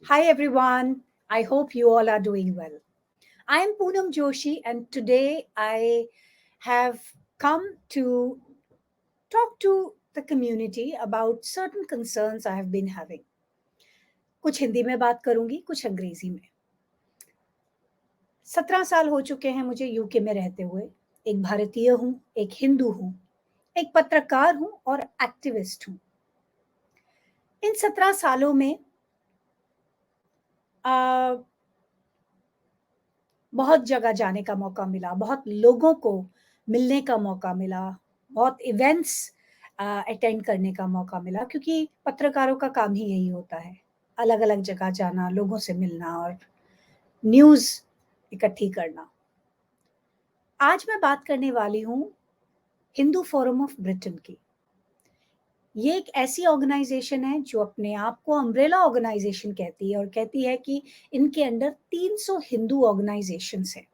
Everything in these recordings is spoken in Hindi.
Hi everyone, I hope you all are doing well. I am Poonam Joshi, and today I have come to talk to the community about certain concerns I have been having. कुछ हिंदी में बात करूंगी, कुछ अंग्रेजी में। 17 साल हो चुके हैं मुझे यूके में रहते हुए। एक भारतीय हूं, एक हिंदू हूं, एक पत्रकार हूं और एक्टिविस्ट हूं। इन 17 सालों में बहुत जगह जाने का मौका मिला, बहुत लोगों को मिलने का मौका मिला, बहुत इवेंट्स अटेंड करने का मौका मिला, क्योंकि पत्रकारों का काम ही यही होता है, अलग अलग जगह जाना, लोगों से मिलना और न्यूज़ इकट्ठी करना। आज मैं बात करने वाली हूँ हिंदू फोरम ऑफ ब्रिटेन की। ये एक ऐसी ऑर्गेनाइजेशन है जो अपने आप को अम्ब्रेला ऑर्गेनाइजेशन कहती है और कहती है कि इनके अंडर 300 हिंदू ऑर्गेनाइजेशंस हैं।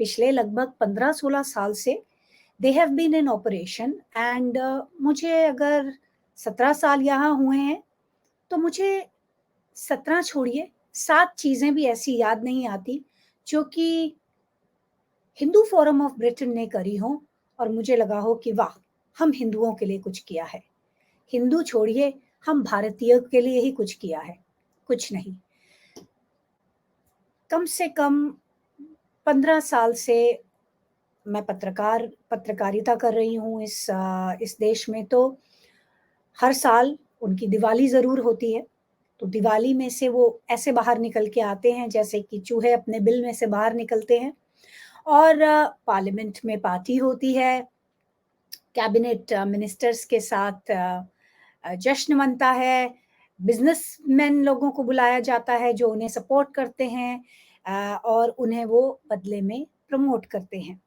पिछले लगभग 15-16 साल से they have been in operation and मुझे अगर 17 साल यहाँ हुए हैं तो मुझे 17 छोड़िए 7 चीज़ें भी ऐसी याद नहीं आती जो कि हिंदू फोरम ऑफ ब्रिटेन ने करी हो और मुझे लगा हो कि वाह, हम हिंदुओं के लिए कुछ किया है। हिंदू छोड़िए, हम भारतीय के लिए ही कुछ किया है, कुछ नहीं। कम से कम 15 साल से मैं पत्रकारिता कर रही हूँ इस देश में। तो हर साल उनकी दिवाली ज़रूर होती है, तो दिवाली में से वो ऐसे बाहर निकल के आते हैं जैसे कि चूहे अपने बिल में से बाहर निकलते हैं। और पार्लियामेंट में पार्टी होती है, कैबिनेट मिनिस्टर्स के साथ जश्न मनता है, बिजनेसमैन लोगों को बुलाया जाता है जो उन्हें सपोर्ट करते हैं और उन्हें वो बदले में प्रमोट करते हैं।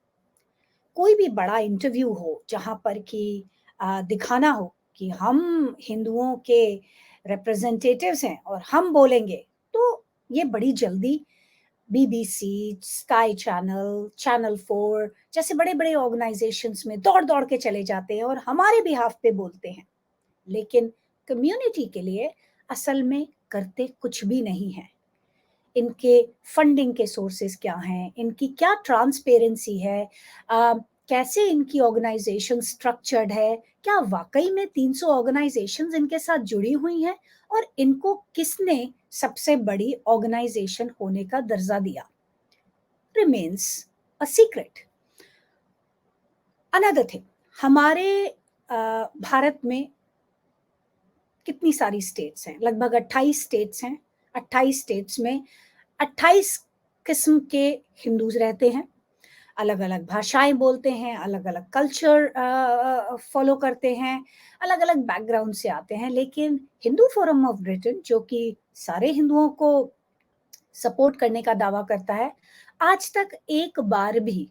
कोई भी बड़ा इंटरव्यू हो जहाँ पर कि दिखाना हो कि हम हिंदुओं के रिप्रेजेंटेटिव्स हैं और हम बोलेंगे, तो ये बड़ी जल्दी बीबीसी, स्काई चैनल, चैनल 4 जैसे बड़े-बड़े ऑर्गेनाइजेशंस में दौड़-दौड़ के चले जाते हैं और हमारे बिहाफ पे बोलते हैं। लेकिन कम्युनिटी के लिए असल में करते कुछ भी नहीं है। इनके फंडिंग के सोर्सेस क्या हैं, इनकी क्या ट्रांसपेरेंसी है, कैसे इनकी ऑर्गेनाइजेशन स्ट्रक्चर्ड है, क्या वाकई में 300 ऑर्गेनाइजेशंस इनके साथ जुड़ी हुई हैं और इनको किसने सबसे बड़ी ऑर्गेनाइजेशन होने का दर्जा दिया, remains a secret. Another thing, हमारे भारत में कितनी सारी स्टेट्स हैं, लगभग 28 स्टेट्स हैं। 28 स्टेट्स में 28 किस्म के हिंदूज रहते हैं, अलग अलग भाषाएं बोलते हैं, अलग अलग कल्चर फॉलो करते हैं, अलग अलग बैकग्राउंड से आते हैं। लेकिन हिंदू फोरम ऑफ ब्रिटेन, जो कि सारे हिंदुओं को सपोर्ट करने का दावा करता है, आज तक एक बार भी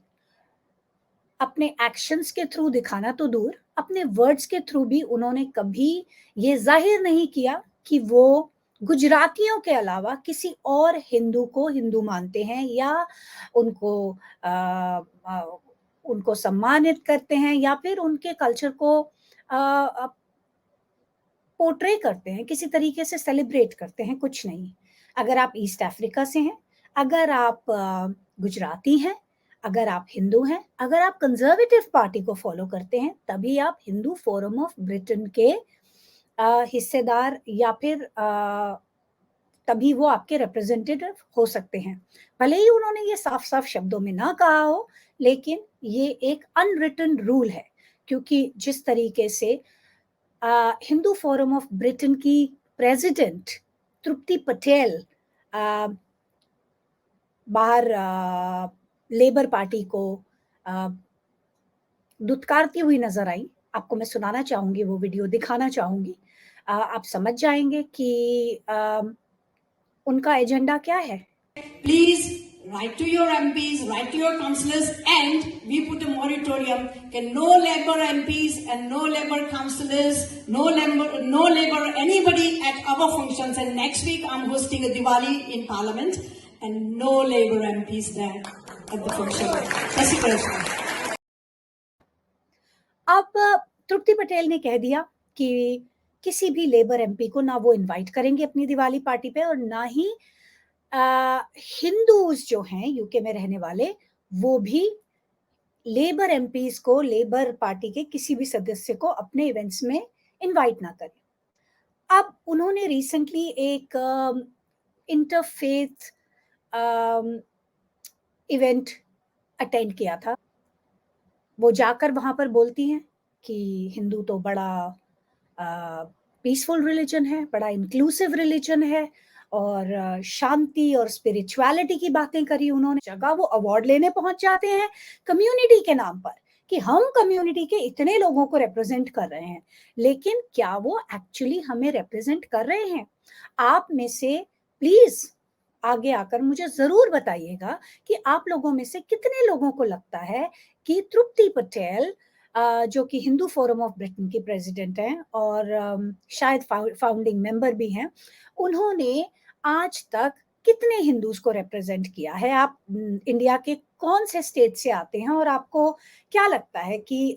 अपने एक्शंस के थ्रू दिखाना तो दूर, अपने वर्ड्स के थ्रू भी उन्होंने कभी ये जाहिर नहीं किया कि वो गुजरातियों के अलावा किसी और हिंदू को हिंदू मानते हैं या उनको आ, आ, उनको सम्मानित करते हैं या फिर उनके कल्चर को पोर्ट्रे करते हैं, किसी तरीके से सेलिब्रेट करते हैं, कुछ नहीं। अगर आप ईस्ट अफ्रीका से हैं, अगर आप गुजराती हैं, अगर आप हिंदू हैं, अगर आप कंजर्वेटिव पार्टी को फॉलो करते हैं, तभी आप हिंदू फोरम ऑफ ब्रिटेन के हिस्सेदार या फिर तभी वो आपके रिप्रेजेंटेटिव हो सकते हैं। भले ही उन्होंने ये साफ साफ शब्दों में ना कहा हो, लेकिन ये एक अनरिटन रूल है, क्योंकि जिस तरीके से हिंदू फोरम ऑफ ब्रिटेन की प्रेसिडेंट तृप्ति पटेल बाहर लेबर पार्टी को दुत्कारती हुई नजर आई, आपको मैं सुनाना चाहूंगी, वो वीडियो दिखाना चाहूंगी। आप समझ जाएंगे कि उनका एजेंडा क्या है। Please write to your MPs, write to your councillors, and we put a moratorium. Can no Labour MPs and no Labour councillors, no Labour anybody at our functions. And next week I'm hosting a Diwali in Parliament, and no Labour MPs there at the function. अब तृप्ति पटेल ने कह दिया कि किसी भी लेबर एमपी को ना वो इनवाइट करेंगे अपनी दिवाली पार्टी पे, और ना ही हिंदूज जो हैं यूके में रहने वाले, वो भी लेबर एमपीज को, लेबर पार्टी के किसी भी सदस्य को अपने इवेंट्स में इनवाइट ना करें। अब उन्होंने रिसेंटली एक इंटरफेथ इवेंट अटेंड किया था। वो जाकर वहां पर बोलती हैं कि हिंदू तो बड़ा पीसफुल रिलीजन है, बड़ा इंक्लूसिव रिलीजन है, और शांति और स्पिरिचुअलिटी की बातें करी उन्होंने। जगह वो अवार्ड लेने पहुंच जाते हैं कम्युनिटी के नाम पर कि हम कम्युनिटी के इतने लोगों को रिप्रेजेंट कर रहे हैं, लेकिन क्या वो एक्चुअली हमें रिप्रेजेंट कर रहे हैं? आप में से प्लीज आगे आकर मुझे जरूर बताइएगा कि आप लोगों में से कितने लोगों को लगता है कि तृप्ति पटेल, जो कि हिंदू फोरम ऑफ ब्रिटेन की प्रेसिडेंट हैं और शायद फाउंडिंग मेंबर भी हैं, उन्होंने आज तक कितने हिंदूज को रिप्रेजेंट किया है? आप इंडिया के कौन से स्टेट से आते हैं, और आपको क्या लगता है कि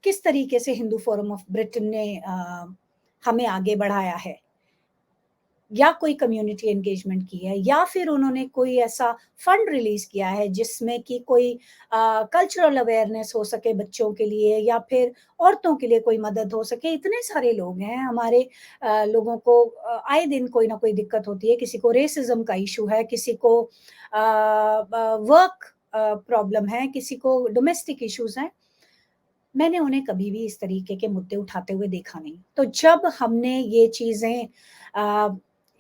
किस तरीके से हिंदू फोरम ऑफ ब्रिटेन ने हमें आगे बढ़ाया है, या कोई कम्युनिटी एंगेजमेंट की है, या फिर उन्होंने कोई ऐसा फंड रिलीज किया है जिसमें कि कोई कल्चरल अवेयरनेस हो सके बच्चों के लिए, या फिर औरतों के लिए कोई मदद हो सके? इतने सारे लोग हैं हमारे, लोगों को आए दिन कोई ना कोई दिक्कत होती है। किसी को रेसिज्म का इशू है, किसी को वर्क प्रॉब्लम है, किसी को डोमेस्टिक इश्यूज हैं। मैंने उन्हें कभी भी इस तरीके के मुद्दे उठाते हुए देखा नहीं। तो जब हमने ये चीजें,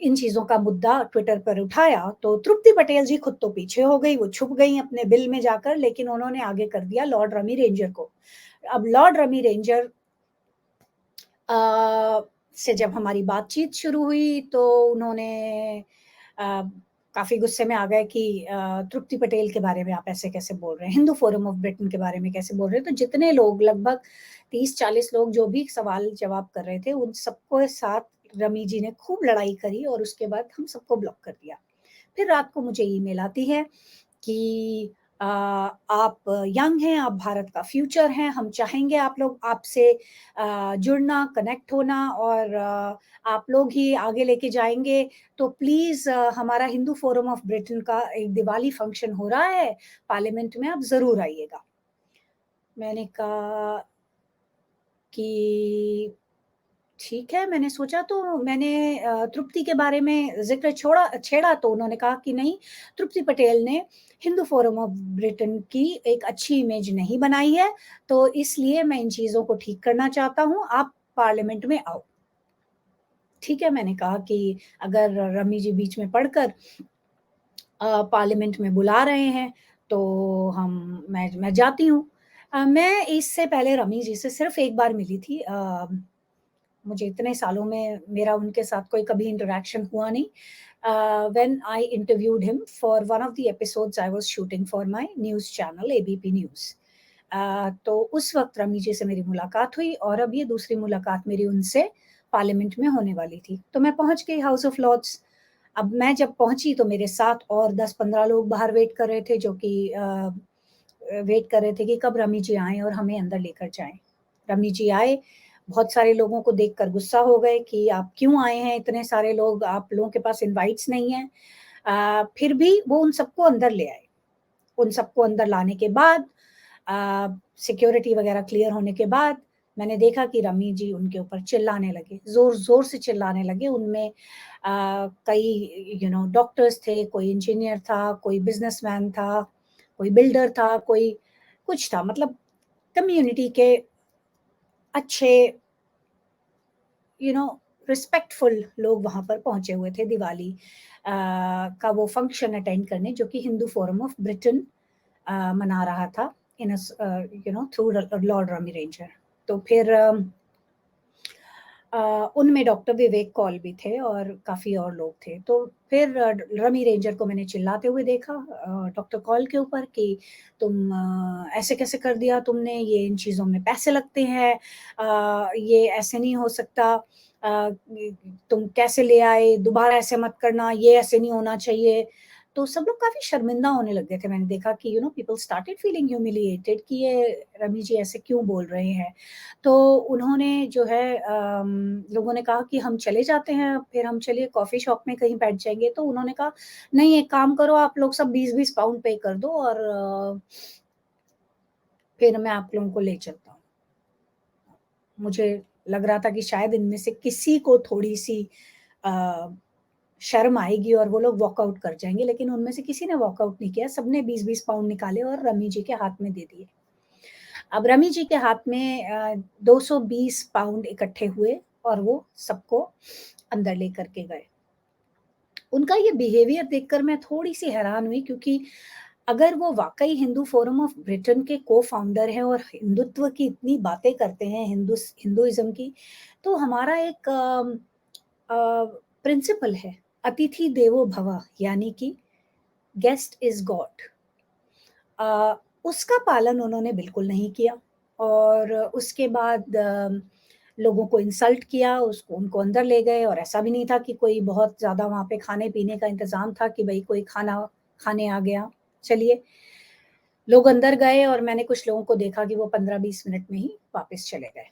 इन चीजों का मुद्दा ट्विटर पर उठाया, तो तृप्ति पटेल जी खुद तो पीछे हो गई, वो छुप गई अपने बिल में जाकर, लेकिन उन्होंने आगे कर दिया लॉर्ड रमी रेंजर को। अब लॉर्ड रमी रेंजर से जब हमारी बातचीत शुरू हुई, तो उन्होंने काफी गुस्से में आ गए कि तृप्ति पटेल के बारे में आप ऐसे कैसे बोल रहे हैं, हिंदू फोरम ऑफ ब्रिटेन के बारे में कैसे बोल रहे हैं? तो जितने लोग, लगभग 30-40 लोग जो भी सवाल जवाब कर रहे थे, उन सबको साथ रमी जी ने खूब लड़ाई करी, और उसके बाद हम सबको ब्लॉक कर दिया। फिर रात को मुझे ईमेल आती है कि आप यंग हैं, आप भारत का फ्यूचर हैं, हम चाहेंगे आप लोग, आपसे जुड़ना, कनेक्ट होना, और आप लोग ही आगे लेके जाएंगे। तो प्लीज हमारा हिंदू फोरम ऑफ ब्रिटेन का एक दिवाली फंक्शन हो रहा है पार्लियामेंट में, आप जरूर आइएगा। मैंने कहा कि ठीक है। मैंने सोचा, तो मैंने तृप्ति के बारे में जिक्र छेड़ा, तो उन्होंने कहा कि नहीं, तृप्ति पटेल ने हिंदू फोरम ऑफ ब्रिटेन की एक अच्छी इमेज नहीं बनाई है, तो इसलिए मैं इन चीजों को ठीक करना चाहता हूँ, आप पार्लियामेंट में आओ। ठीक है, मैंने कहा कि अगर रमी जी बीच में पढ़कर पार्लियामेंट में बुला रहे हैं, तो मैं जाती हूँ। मैं इससे पहले रमी जी से सिर्फ एक बार मिली थी। मुझे इतने सालों में मेरा उनके साथ कोई कभी इंटरेक्शन हुआ नहीं। When I interviewed him for one of the episodes I was shooting for my news channel ABP news. तो उस वक्त रमी जी से मेरी मुलाकात हुई, और अब ये दूसरी मुलाकात मेरी उनसे पार्लियामेंट में होने वाली थी। तो मैं पहुंच गई हाउस ऑफ लॉर्ड्स। अब मैं जब पहुंची, तो मेरे साथ और 10-15 लोग बाहर वेट कर रहे थे, जो कि वेट कर रहे थे कि कब रमी जी आए और हमें अंदर लेकर जाएं। रमी जी आए, बहुत सारे लोगों को देखकर गुस्सा हो गए कि आप क्यों आए हैं, इतने सारे लोग, आप लोगों के पास इनवाइट्स नहीं है। फिर भी वो उन सबको अंदर ले आए। उन सबको अंदर लाने के बाद, सिक्योरिटी वगैरह क्लियर होने के बाद, मैंने देखा कि रमी जी उनके ऊपर चिल्लाने लगे, जोर जोर से चिल्लाने लगे। उनमें कई डॉक्टर्स थे, कोई इंजीनियर था, कोई बिजनेसमैन था, कोई बिल्डर था, कोई कुछ था, मतलब कम्युनिटी के अच्छे रिस्पेक्टफुल लोग वहां पर पहुंचे हुए थे दिवाली का वो फंक्शन अटेंड करने, जो कि हिंदू फोरम ऑफ ब्रिटेन मना रहा था in through Lord rummy ranger. तो फिर उनमें डॉक्टर विवेक कौल भी थे और काफ़ी और लोग थे। तो फिर रमी रेंजर को मैंने चिल्लाते हुए देखा डॉक्टर कौल के ऊपर कि तुम ऐसे कैसे कर दिया तुमने, ये इन चीज़ों में पैसे लगते हैं, ये ऐसे नहीं हो सकता, तुम कैसे ले आए, दोबारा ऐसे मत करना, ये ऐसे नहीं होना चाहिए। तो सब लोग काफ़ी शर्मिंदा होने लग गए थे। मैंने देखा कि पीपल स्टार्टेड फीलिंग ह्यूमिलिएटेड कि ये रमी जी ऐसे क्यों बोल रहे हैं। तो उन्होंने जो है लोगों ने कहा कि हम चले जाते हैं, फिर हम चलिए कॉफ़ी शॉप में कहीं बैठ जाएँगे। तो उन्होंने कहा, नहीं एक काम करो आप लोग सब 20-20 पाउंड पे कर दो और फिर मैं आप लोगों को ले चलता हूँ। मुझे लग रहा था कि शायद इनमें से किसी को थोड़ी-सी अ, शर्म आएगी और वो लोग वॉकआउट कर जाएँगे, लेकिन उनमें से किसी ने वॉकआउट नहीं किया, सबने 20-20 पाउंड निकाले और रमी जी के हाथ में दे दिए। अब रमी जी के हाथ में 220 पाउंड इकट्ठे हुए और वो सबको अंदर लेकर के गए। उनका ये बिहेवियर देखकर मैं थोड़ी-सी हैरान हुई, क्योंकि अगर वो वाक़ई हिंदू फोरम ऑफ ब्रिटेन के को-फाउंडर हैं और हिंदुत्व की इतनी बातें करते हैं, हिंदुइज़्म की, तो हमारा एक प्रिंसिपल है, अतिथि देवो भव, यानी कि गेस्ट इज़ गॉड। उसका पालन उन्होंने बिल्कुल नहीं किया और उसके बाद लोगों को इंसल्ट किया, उसको उनको अंदर ले गए और ऐसा भी नहीं था कि कोई बहुत ज़्यादा वहाँ पे खाने-पीने का इंतज़ाम था कि भई कोई खाना खाने आ गया। चलिए, लोग अंदर गए और मैंने कुछ लोगों को देखा कि वो 15-20 मिनट में ही वापस चले गए।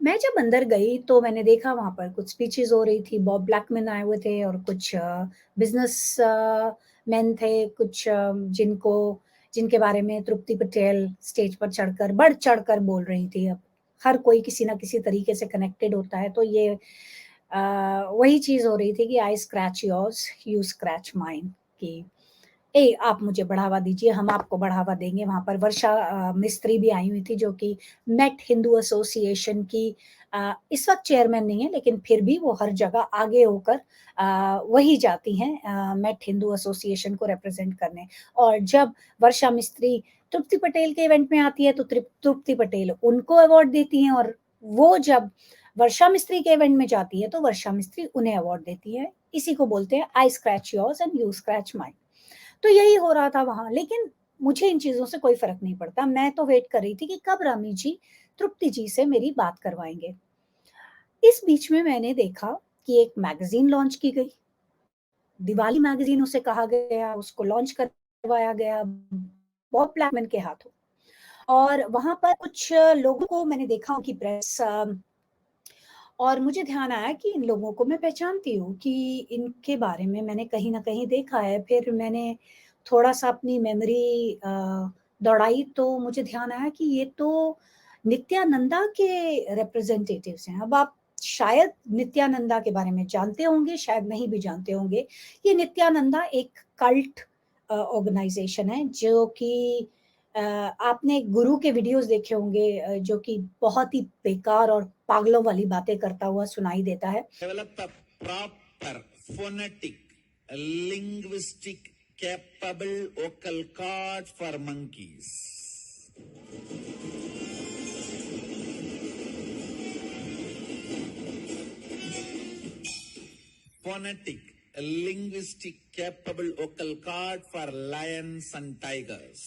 मैं जब अंदर गई तो मैंने देखा वहाँ पर कुछ स्पीचेज़ हो रही थी, बॉब ब्लैकमैन आए हुए थे और कुछ बिज़नेस मैन थे, कुछ जिनके बारे में तृप्ति पटेल स्टेज पर चढ़कर बढ़-चढ़ कर बोल रही थी। अब हर कोई किसी न किसी तरीके से कनेक्टेड होता है, तो ये वही चीज़ हो रही थी कि आई scratch yours, you scratch mine, कि आप मुझे बढ़ावा दीजिए, हम आपको बढ़ावा देंगे। वहाँ पर वर्षा मिस्त्री भी आई हुई थी, जो कि मेट हिंदू एसोसिएशन की इस वक़्त चेयरमैन नहीं है, लेकिन फिर भी वो हर जगह आगे होकर वही जाती हैं मेट हिंदू एसोसिएशन को रिप्रेज़ेंट करने। और जब वर्षा मिस्त्री तृप्ति पटेल के इवेंट में आती है, तो तृप्ति पटेल उनको अवार्ड देती हैं और वो जब वर्षा मिस्त्री के इवेंट में जाती है, तो वर्षा मिस्त्री उन्हें अवार्ड देती है। इसी को बोलते हैं आई scratch yours and you scratch mine. तो यही हो रहा था वहाँ, लेकिन मुझे इन चीज़ों से कोई फ़र्क नहीं पड़ता। मैं तो वेट कर रही थी कि कब रमी जी तृप्ति जी से मेरी बात करवाएँगे। इस बीच में मैंने देखा कि एक मैगज़ीन लॉन्च की गई। दिवाली मैगज़ीन उसे कहा गया, उसको लॉन्च करवाया गया बॉब ब्लैकमैन के हाथों। और वहाँ पर कुछ लोगों को मैंने देखा उनकी प्रेस और मुझे ध्यान आया कि इन लोगों को मैं पहचानती हूँ, कि इनके बारे में मैंने कहीं न कहीं देखा है। फिर मैंने थोड़ा-सा अपनी मेमोरी दौड़ाई तो मुझे ध्यान आया कि ये तो नित्यानंदा के रिप्रेजेंटेटिव्स हैं। अब आप शायद नित्यानंदा के बारे में जानते होंगे, शायद नहीं भी जानते होंगे। ये नित्यानंदा एक कल्ट ऑर्गनाइज़ेशन है, जो कि आपने गुरु के वीडियोज़ देखे होंगे, जो कि बहुत ही बेकार और पागलों वाली बातें करता हुआ सुनाई देता है। Develop a proper phonetic, linguistic, capable vocal cord for monkeys. Phonetic, linguistic, capable vocal cord for lions and tigers.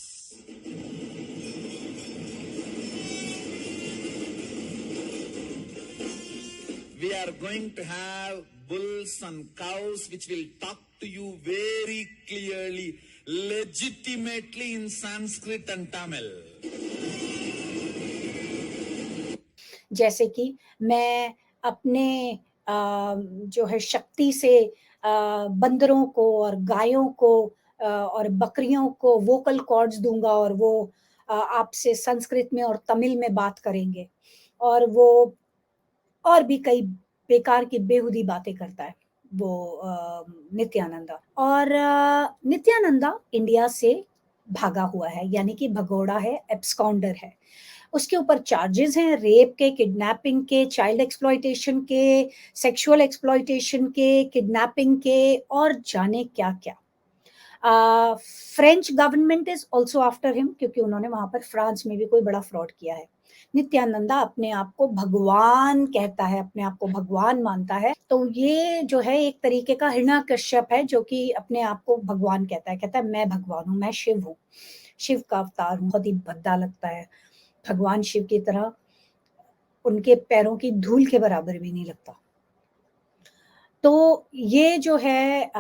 We are going to have bulls and cows which will talk to you very clearly, legitimately in Sanskrit and Tamil. जैसे कि मैं अपने जो है शक्ति से बंदरों को और गायों को और बकरियों को वोकल कॉर्ड्स दूँगा और वो आपसे संस्कृत में और तमिल में बात करेंगे। और वो और भी कई बेकार की बेहुदी बातें करता है वो नित्यानंदा। और नित्यानंदा इंडिया से भागा हुआ है, यानी कि भगोड़ा है, एब्सकॉन्डर है। उसके ऊपर चार्जेज़ हैं रेप के, किडनैपिंग के, चाइल्ड एक्सप्लॉइटेशन के, सेक्सुअल एक्सप्लॉइटेशन के, किडनैपिंग के और जाने क्या-क्या। French government is also after him, क्योंकि उन्होंने वहाँ पर फ्रांस में भी कोई बड़ा फ्रॉड किया है। नित्यानंदा अपने आप को भगवान कहता है, अपने आप को भगवान मानता है। तो ये जो है एक तरीके का हिरण्यकश्यप है, जो कि अपने आप को भगवान कहता है मैं भगवान हूँ, मैं शिव हूँ, शिव का अवतार हूँ। बहुत ही भद्दा लगता है। भगवान शिव की तरह उनके पैरों की धूल के बराबर भी नहीं लगता। तो ये जो है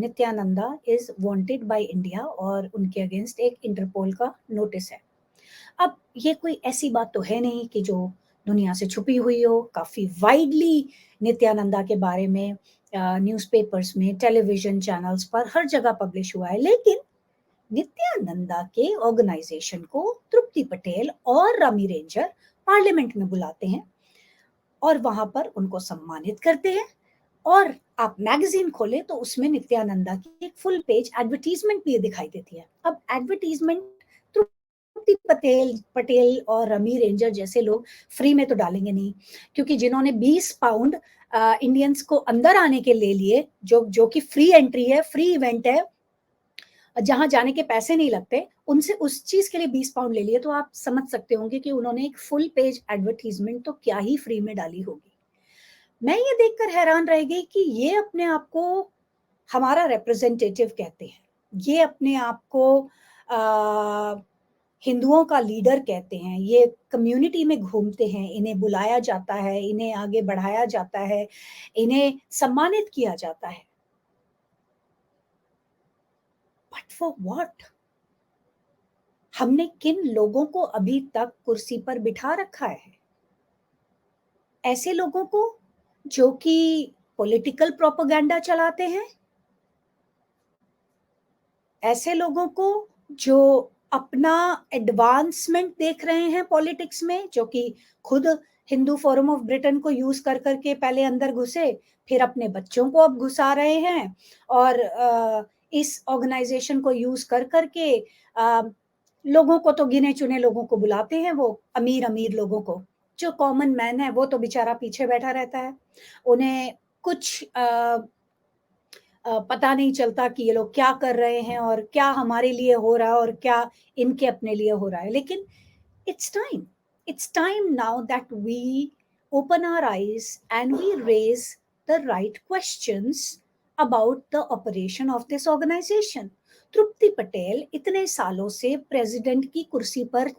Nityananda is wanted by India और उनके अगेंस्ट एक इंटरपोल का नोटिस है। अब ये कोई ऐसी बात तो है नहीं कि जो दुनिया से छुपी हुई हो, काफ़ी वाइडली नित्यानंदा के बारे में न्यूज़पेपर्स में, टेलीविज़न चैनल्स पर हर जगह पब्लिश हुआ है। लेकिन नित्यानंदा के ऑर्गेनाइज़ेशन को तृप्ति पटेल और रमी रेंजर पार्लियामेंट में बुलाते हैं और वहाँ पर उनको सम्मानित करते हैं और आप मैगज़ीन खोलें तो उसमें नित्यानंदा की एक फुल पेज एडवर्टाइज़मेंट भी दिखाई देती है। अब एडवर्टाइज़मेंट तृप्ति पटेल और रमी रेंजर जैसे लोग फ्री में तो डालेंगे नहीं, क्योंकि जिन्होंने 20 पाउंड इंडियंस को अंदर आने के ले लिए, जो कि फ्री एंट्री है, फ्री इवेंट है, जहाँ जाने के पैसे नहीं लगते, उनसे उस चीज़ के लिए 20 पाउंड ले लिए, तो आप समझ सकते होंगे कि उन्होंने एक फुल पेज एडवर्टाइज़मेंट तो क्या ही फ्री में डाली होगी। मैं ये देखकर हैरान रह गई कि ये अपने आप को हमारा रिप्रेजेंटेटिव कहते हैं, ये अपने आप को हिंदुओं का लीडर कहते हैं, ये कम्युनिटी में घूमते हैं, इन्हें बुलाया जाता है, इन्हें आगे बढ़ाया जाता है, इन्हें सम्मानित किया जाता है। But for what? हमने किन लोगों को अभी तक कुर्सी पर बिठा रखा है? ऐसे लोगों को जो कि पॉलिटिकल प्रोपेगेंडा चलाते हैं, ऐसे लोगों को जो अपना एडवांसमेंट देख रहे हैं पॉलिटिक्स में, जो कि खुद हिंदू फोरम ऑफ ब्रिटेन को यूज कर करके पहले अंदर घुसे, फिर अपने बच्चों को अब घुसा रहे हैं और इस ऑर्गेनाइजेशन को यूज कर करके लोगों को तो गिने चुने लोगों को बुलाते हैं, वो अमीर अमीर लोगों को। जो कॉमन मैन है वो तो बेचारा पीछे बैठा रहता है, उन्हें कुछ पता नहीं चलता कि ये लोग क्या कर रहे हैं और क्या हमारे लिए हो रहा है और क्या इनके अपने लिए हो रहा है। लेकिन it's time now that we open our eyes and we raise the right questions about the operation of this organization. तृप्ति पटेल इतने सालों से प्रेसिडेंट की कुर्सी पर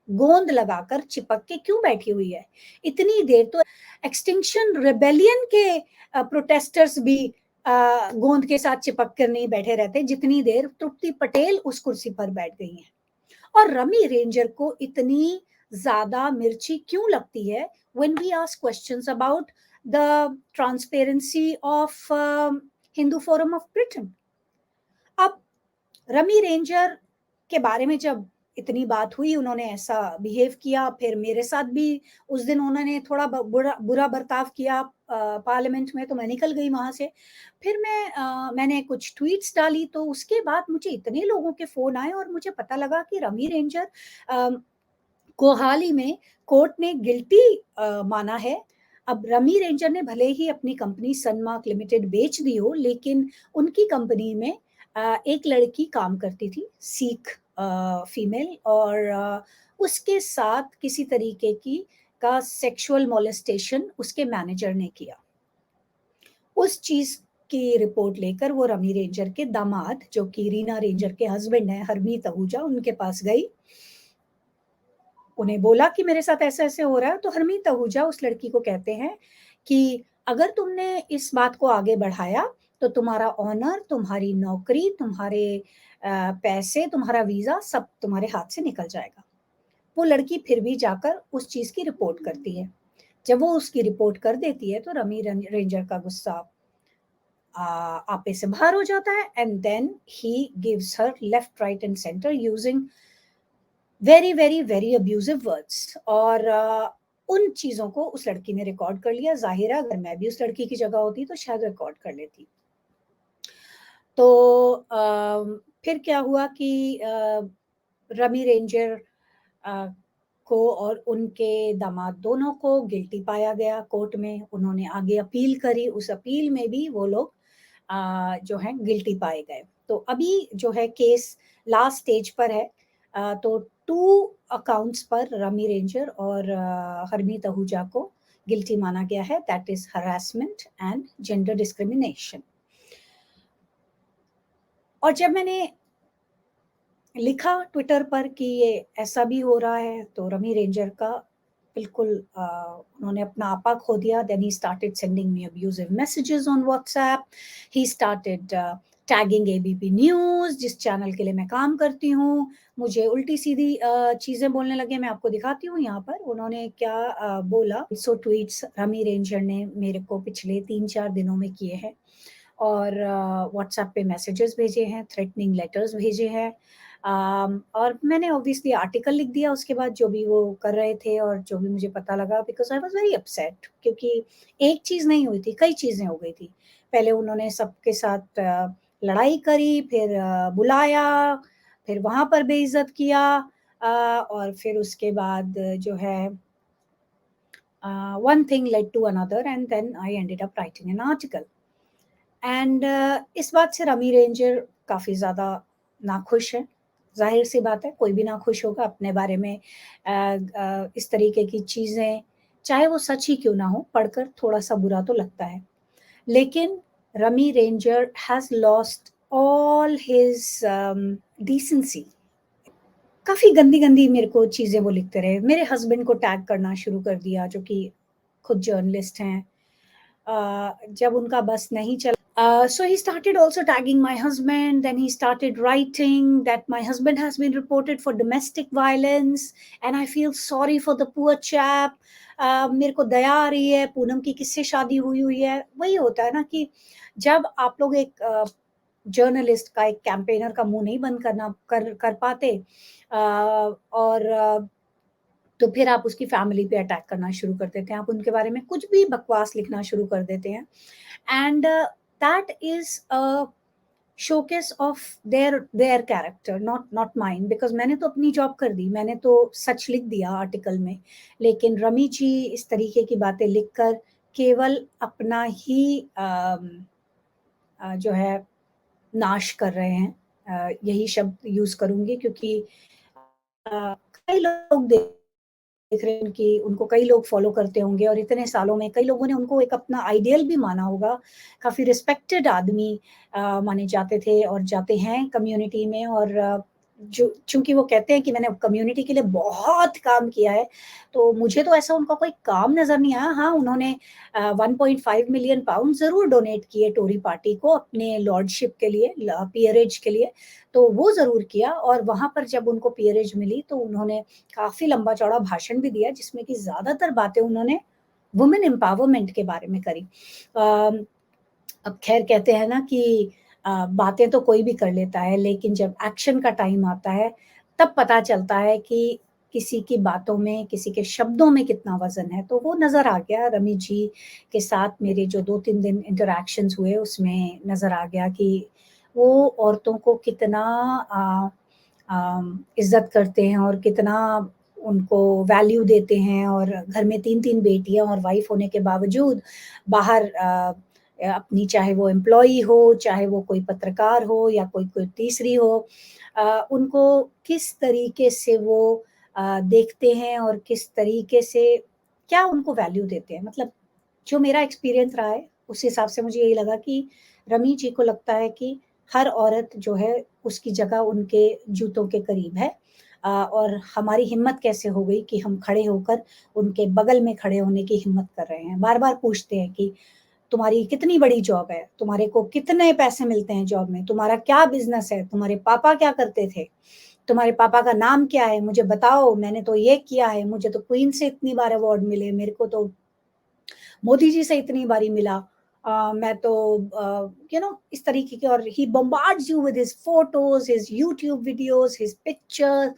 गोंद लगाकर चिपक के क्यों बैठी हुई है? इतनी देर तो एक्सटिंक्शन रेबेलियन के प्रोटेस्टर्स भी गोंद के साथ चिपक कर नहीं बैठे रहते, जितनी देर तृप्ति पटेल उस कुर्सी पर बैठ गई हैं। और रमी रेंजर को इतनी ज्यादा मिर्ची क्यों लगती है when we ask questions about the transparency of Hindu Forum of Britain? अब रमी रेंजर के बारे में जब इतनी बात हुई, उन्होंने ऐसा बिहेव किया, फिर मेरे साथ भी उस दिन उन्होंने थोड़ा बुरा बर्ताव किया पार्लियामेंट में, तो मैं निकल गई वहां से। फिर मैंने कुछ ट्वीट्स डाली, तो उसके बाद मुझे इतने लोगों के फोन आए और मुझे पता लगा कि रमी रेंजर को हाल ही में कोर्ट ने गिल्टी माना है। अब रमी रेंजर ने भले ही अपनी कंपनी सनमार्क लिमिटेड बेच दी हो, लेकिन उनकी कंपनी में एक लड़की काम करती थी, सिख फीमेल, और उसके साथ किसी तरीके का सेक्सुअल मोलेस्टेशन उसके मैनेजर ने किया। उस चीज की रिपोर्ट लेकर वो रमी रेंजर के दामाद, जो कि रीना रेंजर के हस्बैंड हैं, हरमीत आहूजा, उनके पास गई। उन्हें बोला कि मेरे साथ ऐसे ऐसे हो रहा है। तो हरमीत आहूजा उस लड़की को कहते हैं कि अगर तुमने इस बात को आगे बढ़ाया तो तुम्हारा ऑनर, तुम्हारी नौकरी, तुम्हारे पैसे, तुम्हारा वीजा सब तुम्हारे हाथ से निकल जाएगा। वो लड़की फिर भी जाकर उस चीज की रिपोर्ट करती है। जब वो उसकी रिपोर्ट कर देती है तो रमी रेंजर का गुस्सा आपे से बाहर हो जाता है, and then he gives her left, right and centre using very very very abusive words. और उन चीजों को उस लड़की ने रिकॉर्ड कर लिया। जाहिर है अगर मैं भी उस लड़की की जगह होती तो शायद रिकॉर्ड कर लेती। तो फिर क्या हुआ कि रमी रेंजर को और उनके दामाद दोनों को गिल्टी पाया गया कोर्ट में। उन्होंने आगे अपील करी, उस अपील में भी वो लोग जो है गिल्टी पाए गए। तो अभी जो है केस लास्ट स्टेज पर है। तो 2 अकाउंट्स पर रमी रेंजर और हरमीत आहूजा को गिल्टी माना गया है, that is harassment and gender discrimination. और जब मैंने लिखा ट्विटर पर कि ये ऐसा भी हो रहा है, तो रमी रेंजर का बिल्कुल उन्होंने अपना आपा खो दिया. Then he started sending me abusive messages on WhatsApp. He started tagging ABP news, जिस चैनल के लिए मैं काम करती हूँ. मुझे उल्टी-सीधी चीज़ें बोलने लगे. मैं आपको दिखाती हूँ यहाँ पर उन्होंने क्या बोला. सो ट्वीट्स रमी रेंजर ने मेरे को पिछले 3-4 दिनों में किए हैं और व्हाट्सएप पे मैसेजेस भेजे हैं, थ्रेटनिंग लेटर्स भेजे हैं. और मैंने ऑब्वियसली आर्टिकल लिख दिया उसके बाद जो भी वो कर रहे थे और जो भी मुझे पता लगा, because I was very upset, क्योंकि एक चीज़ नहीं हुई थी, कई चीज़ें हो गई थी. पहले उन्होंने सबके साथ लड़ाई करी, फिर बुलाया, फिर वहाँ पर बेइज़्ज़त किया और फिर उसके बाद जो है one thing led to another and then I ended up writing an article. And इस बात से रमी रेंजर काफ़ी ज़्यादा नाखुश है. ज़ाहिर-सी बात है, कोई भी नाखुश होगा अपने बारे में इस तरीके की चीज़ें, चाहे वो सच ही क्यों ना हो, पढ़कर थोड़ा-सा बुरा तो लगता है. लेकिन rummy ranger has lost all his decency. काफ़ी गंदी-गंदी मेरे को चीज़ें वो लिखते रहे. मेरे हस्बैंड को टैग करना शुरू कर दिया, जो कि खुद जर्नलिस्ट हैं. जब उनका बस नहीं चला, so he started also tagging my husband. Then he started writing that my husband has been reported for domestic violence and I feel sorry for the poor chap. मेरे को दया आ रही है, पूनम की किससे शादी हुई हुई है. वही होता है ना कि जब आप लोग एक जर्नलिस्ट का, एक कैंपेनर का मुंह नहीं बंद कर पाते और तो फिर आप उसकी फैमिली पे अटैक करना शुरू कर देते हैं. आप उनके बारे में कुछ भी बकवास लिखना शुरू कर देते हैं. And that is a showcase of their character, not mine, because मैंने तो अपनी जॉब कर दी. मैंने तो सच लिख दिया आर्टिकल में. लेकिन रमी जी इस तरीके की बातें लिखकर केवल अपना ही जो है नाश कर रहे हैं. यही शब्द यूज़ करूँगी क्योंकि कई लोग देख रहे हैं कि उनको कई लोग फ़ॉलो करते होंगे और इतने सालों में कई लोगों ने उनको एक अपना आइडियल भी माना होगा. काफ़ी रिस्पेक्टेड आदमी माने जाते थे और जाते हैं कम्युनिटी में. और जो चूँकि वो कहते हैं कि मैंने कम्युनिटी के लिए बहुत काम किया है, तो मुझे तो ऐसा उनका कोई काम नज़र नहीं आया. हाँ, उन्होंने 1.5 मिलियन पाउंड ज़रूर डोनेट किए टोरी पार्टी को अपने लॉर्डशिप के लिए, पीयरेज के लिए, तो वो ज़रूर किया. और वहाँ पर जब उनको पीयरेज मिली तो उन्होंने काफ़ी लंबा-चौड़ा भाषण भी दिया, जिसमें कि ज़्यादातर बातें उन्होंने वुमेन एम्पावरमेंट के बारे में करी. अब ख़ैर कहते हैं ना कि बातें तो कोई भी कर लेता है, लेकिन जब एक्शन का टाइम आता है, तब पता चलता है कि किसी की बातों में, किसी के शब्दों में कितना वज़न है. तो वो नज़र आ गया. रमी जी के साथ मेरे जो 2-3 दिन इंटरैक्शंस हुए, उसमें नज़र आ गया कि वो औरतों को कितना इज़्ज़त करते हैं और कितना उनको वैल्यू देते हैं. और घर में 3-3 बेटियाँ और वाइफ़ होने के बावजूद बाहर अपनी, चाहे वो एम्प्लॉयी हो, चाहे वो कोई पत्रकार हो या कोई तीसरी हो, उनको किस तरीके से वो देखते हैं और किस तरीके से क्या उनको वैल्यू देते हैं. मतलब जो मेरा एक्सपीरियंस रहा है, उस हिसाब से मुझे यही लगा कि रमी जी को लगता है कि हर औरत जो है उसकी जगह उनके जूतों के करीब है. और हमारी हिम्मत कैसे हो गई कि हम खड़े होकर उनके बगल में खड़े होने की हिम्मत कर रहे हैं. बार-बार पूछते हैं कि तुम्हारी कितनी बड़ी जॉब है? तुम्हारे को कितने पैसे मिलते हैं जॉब में? तुम्हारा क्या बिज़नेस है? तुम्हारे पापा क्या करते थे? तुम्हारे पापा का नाम क्या है? मुझे बताओ, मैंने तो ये किया है, मुझे तो क्वीन से इतनी बार अवार्ड मिले, मेरे को तो मोदी जी से इतनी बारी मिला. मैं तो इस तरीके के. और he bombards you with his photos, his YouTube videos, his pictures,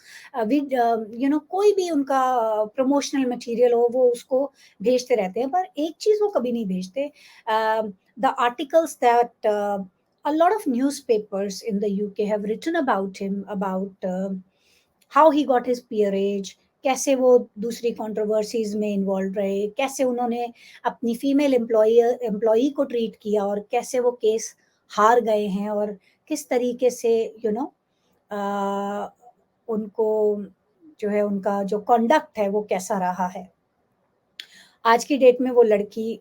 कोई भी उनका प्रमोशनल मटीरियल हो, वो उसको भेजते रहते हैं. पर एक चीज़ वो कभी नहीं भेजते, the articles that a lot of newspapers in the UK have written about him, about how he got his peerage, कैसे वो दूसरी कंट्रोवर्सीज़ में इन्वॉल्व रहे, कैसे उन्होंने अपनी फीमेल एम्प्लॉयी को ट्रीट किया और कैसे वो केस हार गए हैं और किस तरीके से उनको जो है उनका जो कंडक्ट है वो कैसा रहा है. आज की डेट में वो लड़की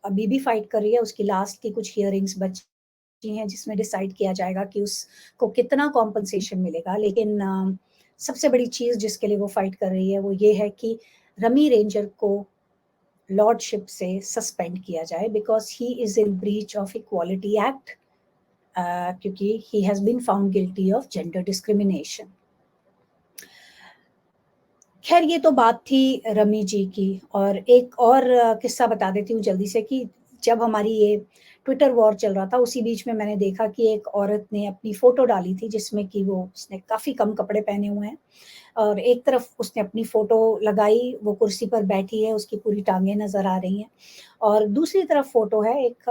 अभी भी फाइट कर रही है. उसकी लास्ट की कुछ हियरिंग्स बची हैं जिसमें डिसाइड किया जाएगा कि उसको कितना कॉम्पेंसेशन मिलेगा. लेकिन सबसे बड़ी चीज़ जिसके लिए वो फाइट कर रही है वो ये है कि रमी रेंजर को लॉर्डशिप से सस्पेंड किया जाए because he is in breach of equality act, क्योंकि he has been found guilty of gender discrimination. खैर ये तो बात थी रमी जी की। और एक और किस्सा बता देती हूँ जल्दी से कि जब हमारी ये ट्विटर वॉर चल रहा था उसी बीच में मैंने देखा कि एक औरत ने अपनी फोटो डाली थी जिसमें कि उसने काफी कम कपड़े पहने हुए हैं और एक तरफ उसने अपनी फोटो लगाई, वो कुर्सी पर बैठी है, उसकी पूरी टांगे नजर आ रही हैं, और दूसरी तरफ फोटो है एक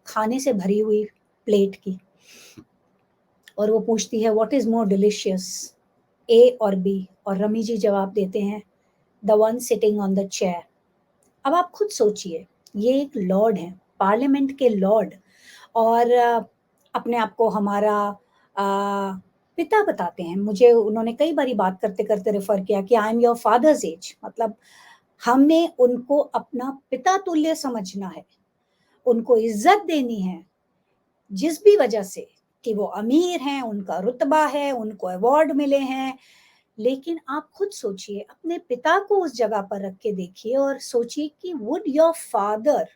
खाने से भरी हुई प्लेट की, और वो पूछती है व्हाट इज मोर डिलिशियस, ए और बी, और रमी जी जवाब देते हैं the one sitting on the chair. अब आप खुद सोचिए, ये एक लॉर्ड है, पार्लियामेंट के लॉर्ड, और अपने आप को हमारा पिता बताते हैं। मुझे उन्होंने कई बारी बात करते करते रेफर किया कि I am your father's age, मतलब हमें उनको अपना पिता तुल्य समझना है, उनको इज्जत देनी है जिस भी वजह से कि वो अमीर हैं, उनका रुतबा है, उनको अवार्ड मिले हैं। लेकिन आप खुद सोचिए, अपने पिता को उस जगह पर रख के देखिए और सोचिए कि would your father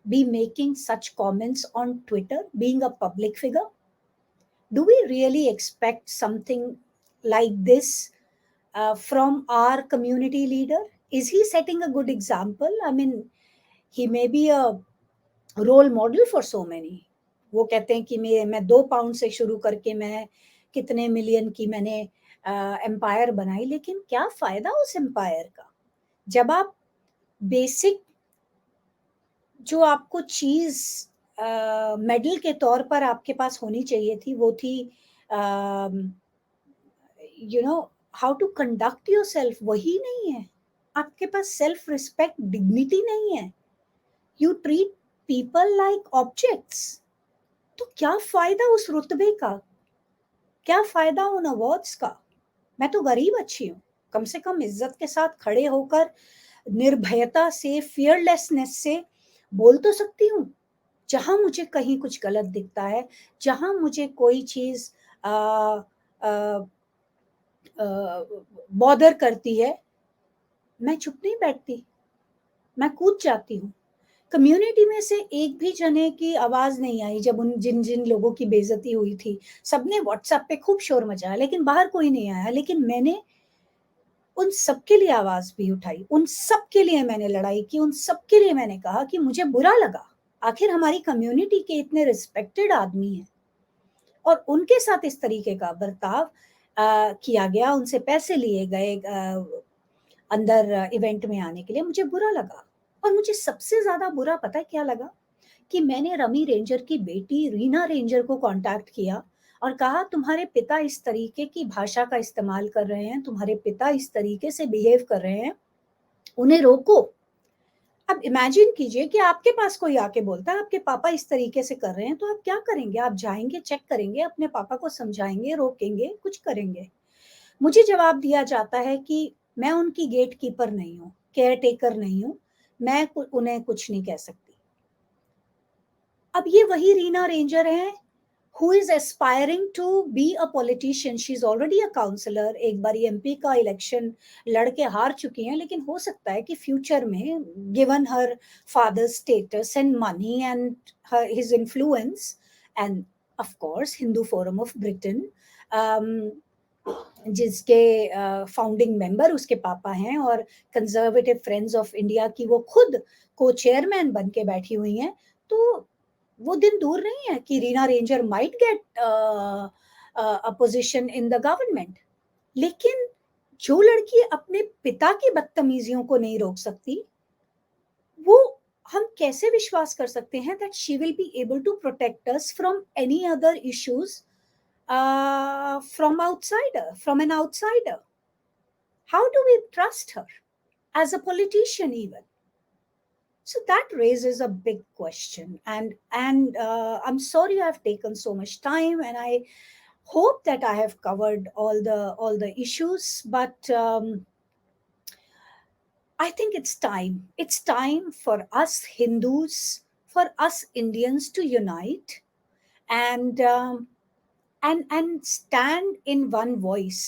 be making such comments on Twitter, being a public figure? Do we really expect something like this from our community leader? Is he setting a good example? I mean, he may be a role model for so many. वो कहते हैं कि मैं 2 पाउंड से शुरू करके मैं कितने मिलियन की मैंने एम्पायर बनाई, लेकिन क्या फायदा उस एम्पायर का जब आप बेसिक जो आपको चीज मेडल के तौर पर आपके पास होनी चाहिए थी वो थी you know how to conduct yourself, वही नहीं है आपके पास। सेल्फ रिस्पेक्ट, डिग्निटी नहीं है, you treat people like objects. तो क्या फायदा उस रुतबे का, क्या फायदा उन अवार्ड्स का? मैं तो गरीब अच्छी हूँ, कम से कम इज्जत के साथ खड़े होकर निर्भयता से, फियरलेसनेस से बोल तो सकती हूँ। जहां मुझे कहीं कुछ गलत दिखता है, जहां मुझे कोई चीज बॉदर करती है, मैं चुप नहीं बैठती, मैं कूद जाती हूँ। कम्युनिटी में से एक भी जने की आवाज नहीं आई जब उन जिन जिन लोगों की बेइज्जती हुई थी। सबने व्हाट्सएप पे खूब शोर मचाया, लेकिन बाहर कोई नहीं आया। लेकिन मैंने उन सबके लिए आवाज भी उठाई, उन सबके लिए मैंने लड़ाई की, उन सबके लिए मैंने कहा कि मुझे बुरा लगा। आखिर हमारी कम्युनिटी के इतने रिस्पेक्टेड आदमी हैं और उनके साथ इस तरीके का बर्ताव किया गया, उनसे पैसे लिए गए अंदर इवेंट में आने के लिए। मुझे बुरा लगा। और मुझे सबसे ज्यादा बुरा पता है क्या लगा, कि मैंने रमी रेंजर की बेटी रीना रेंजर को कांटेक्ट किया और कहा तुम्हारे पिता इस तरीके की भाषा का इस्तेमाल कर रहे हैं, तुम्हारे पिता इस तरीके से बिहेव कर रहे हैं, उन्हें रोको। अब इमेजिन कीजिए कि आपके पास कोई आके बोलता है आपके पापा इस तरीके से कर रहे हैं, तो आप क्या करेंगे? आप जाएंगे, चेक करेंगे, अपने पापा को समझाएंगे, रोकेंगे, कुछ करेंगे? मुझे जवाब दिया जाता है कि मैं उनकी गेट कीपर नहीं हूँ, केयर टेकर नहीं हूँ, मैं उन्हें कुछ नहीं कह सकती। अब ये वही रीना रेंजर है who is aspiring to be a politician. She is already a counselor. एक बारी एमपी का इलेक्शन लड़के हार चुकी हैं, लेकिन हो सकता है कि फ्यूचर में, given her father's status and money and his influence, and of course Hindu Forum of Britain, जिसके फाउंडिंग मेंबर उसके पापा हैं और कंजर्वेटिव फ्रेंड्स ऑफ इंडिया की वो खुद को चेयरमैन बन के बैठी हुई हैं, तो वो दिन दूर नहीं है कि Reena ranger might get a position in the government. लेकिन जो लड़की अपने पिता की बदतमीजियों को नहीं रोक सकती, वो हम कैसे विश्वास कर सकते हैं that she will be able to protect us from any other issues from an outsider? How do we trust her as a politician even? So that raises a big question, and I'm sorry I've taken so much time, and I hope that I have covered all the issues, but I think it's time for us Hindus, for us Indians to unite and stand in one voice.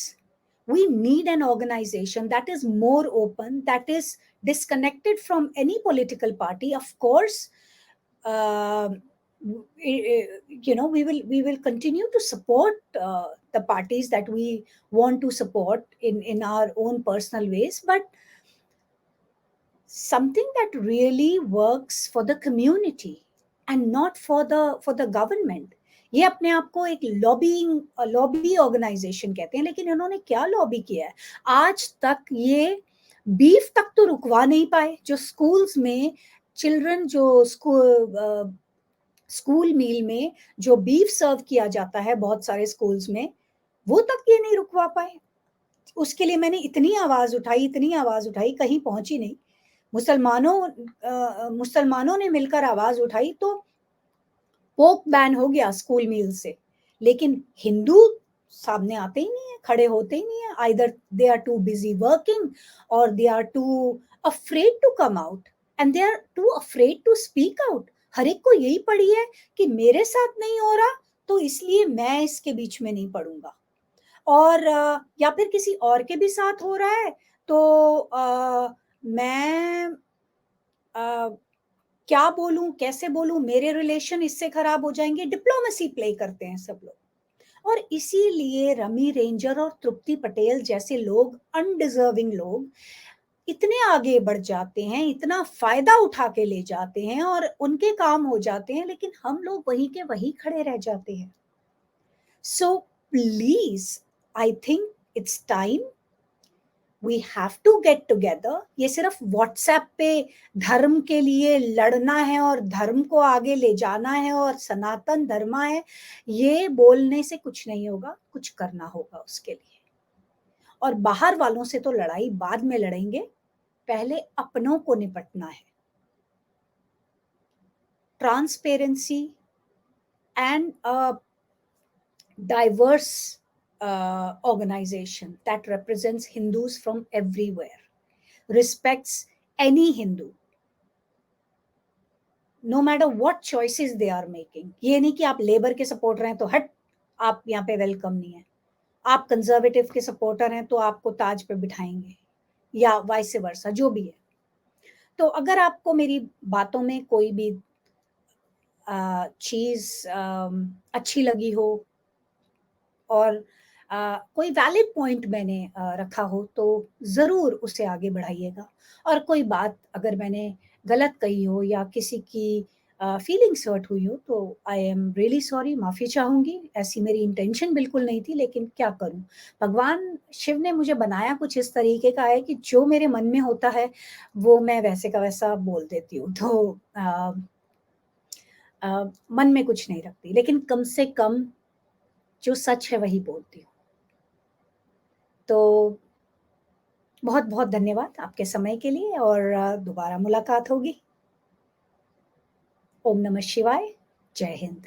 We need an organization that is more open, that is disconnected from any political party. Of course, we will continue to support the parties that we want to support in our own personal ways, but something that really works for the community and not for the government. ये अपने आप को एक लॉबी ऑर्गेनाइजेशन कहते हैं, लेकिन इन्होंने क्या लॉबी किया है? आज तक ये बीफ तक तो रुकवा नहीं पाए। जो स्कूल्स में चिल्ड्रन जो स्कूल मील में जो बीफ सर्व किया जाता है बहुत सारे स्कूल्स में, वो तक ये नहीं रुकवा पाए। उसके लिए मैंने इतनी आवाज उठाई, कहीं पहुंची नहीं। मुसलमानों ने मिलकर आवाज उठाई तो पोक बैन हो गया स्कूल मील से, लेकिन हिंदू सामने आते ही नहीं है, खड़े होते ही नहीं है। Either they are too busy working or they are too afraid to come out and they are too afraid to speak out. हर एक को यही पड़ी है कि मेरे साथ नहीं हो रहा तो इसलिए मैं इसके बीच में नहीं पड़ूंगा, और या फिर किसी और के भी साथ हो रहा है तो मैं क्या बोलूं, कैसे बोलूं, मेरे रिलेशन इससे खराब हो जाएंगे। डिप्लोमेसी प्ले करते हैं सब लोग, और इसीलिए रमी रेंजर और तृप्ति पटेल जैसे लोग, अनडिजर्विंग लोग, इतने आगे बढ़ जाते हैं, इतना फायदा उठा के ले जाते हैं और उनके काम हो जाते हैं, लेकिन हम लोग वहीं के वहीं खड़े रह जाते हैं। So please, I think it's time we have to get together. ये सिर्फ व्हाट्सएप पे धर्म के लिए लड़ना है और धर्म को आगे ले जाना है और सनातन धर्म है, ये बोलने से कुछ नहीं होगा, कुछ करना होगा उसके लिए। और बाहर वालों से तो लड़ाई बाद में लड़ेंगे, पहले अपनों को निपटना है। Transparency and a diverse organization that represents Hindus from everywhere, respects any Hindu, no matter what choices they are making. ये नहीं कि आप लेबर के सपोर्टर हैं तो हट आप यहाँ पे वेलकम नहीं है, आप कंजर्वेटिव के सपोर्टर हैं तो आपको ताज पे बिठाएंगे, या वाइस वर्सा, जो भी है। तो अगर आपको मेरी बातों में कोई भी चीज अच्छी लगी हो और कोई वैलिड पॉइंट मैंने रखा हो तो ज़रूर उसे आगे बढ़ाइएगा, और कोई बात अगर मैंने गलत कही हो या किसी की फीलिंग्स हर्ट हुई हो तो आई एम रियली सॉरी, माफ़ी चाहूँगी। ऐसी मेरी इंटेंशन बिल्कुल नहीं थी, लेकिन क्या करूँ, भगवान शिव ने मुझे बनाया कुछ इस तरीके का है कि जो मेरे मन में होता है वो मैं वैसे का वैसा बोल देती हूँ। तो मन में कुछ नहीं रखती, लेकिन कम से कम जो सच है वही बोलती हूँ। तो बहुत बहुत धन्यवाद आपके समय के लिए, और दोबारा मुलाकात होगी। ओम नमः शिवाय, जय हिंद।